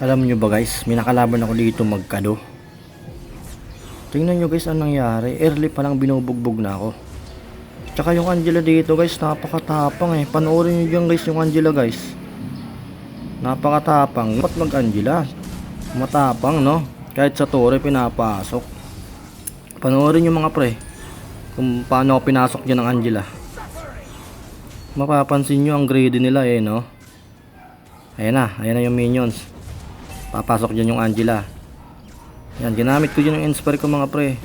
Alam nyo ba guys, may nakalaban ako dito magkado. Tingnan nyo guys ang nangyari. Early pa lang binubugbog na ako. Tsaka yung Angela dito guys, napakatapang eh. Panoorin nyo dyan guys yung Angela guys. Napakatapang. Ba't mag-Angela? Matapang no? Kahit sa tore pinapasok. Panoorin nyo mga pre kung paano ako pinasok dyan ng Angela. Mapapansin nyo ang greedy nila eh no. Ayan na yung minions. Papasok dyan yung Angela. Yan, ginamit ko dyan yung inspire ko mga pre.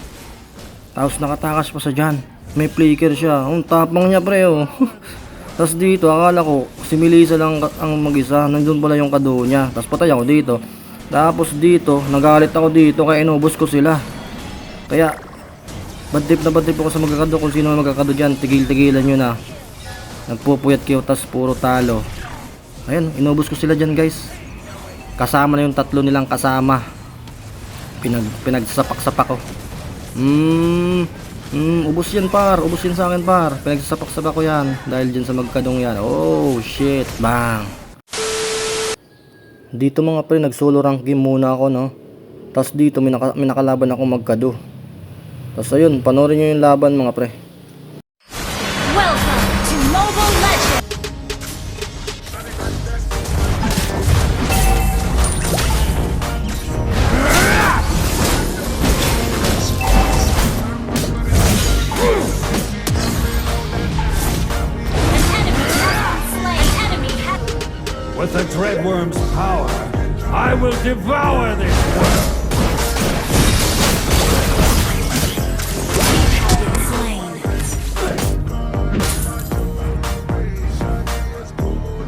Tapos nakatakas pa sa dyan. May flicker siya. Ang tapang niya pre oh. Tapos dito akala ko si Melissa lang ang mag-isa. Nandun pala yung kado niya. Tapos patay ako dito. Tapos dito nagalit ako dito kaya inubos ko sila. Kaya bad trip ako sa magkakado. Kung sino magkakado dyan, tigil-tigilan nyo na. Nagpupuyat kayo tas puro talo. Ayan, inubos ko sila dyan guys. Kasama na yung tatlo nilang kasama. Pinagsapak-sapak ko. Ubos yan par. Ubos yan sa akin par. Pinagsapak-sapak ko yan. Dahil dyan sa magkadong yan. Oh shit. Bang. Dito mga pre, nag-solo rank game muna ako no. Tapos dito may nakalaban ako magkado. Tapos ayun, panoorin nyo yung laban mga pre. Welcome to Mobile Legends! With the Dreadworm's power, I will devour this world!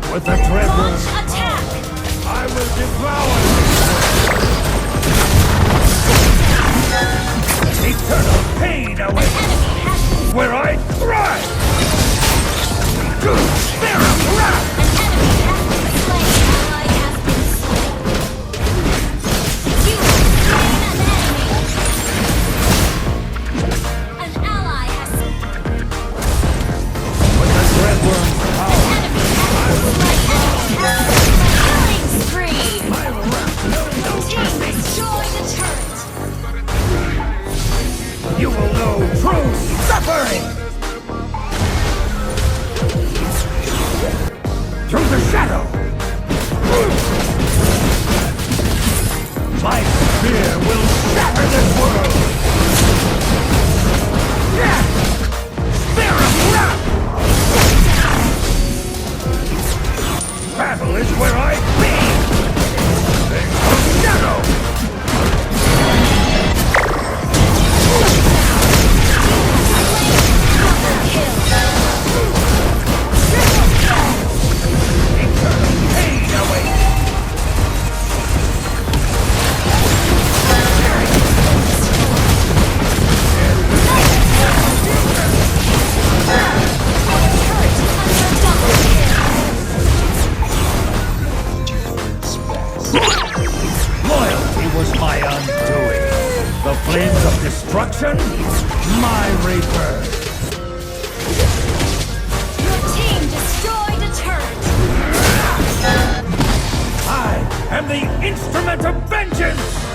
With the Dreadworm's power, I will devour this world! Eternal pain awaits where I thrive! There is wrath! You will know true suffering! Through the shadow! My spear will shatter this world! Yeah! Spear of wrath! Battle is where I be! There's no shadow! The flames of destruction, my rebirth. Your team destroyed a turret. I am the instrument of vengeance.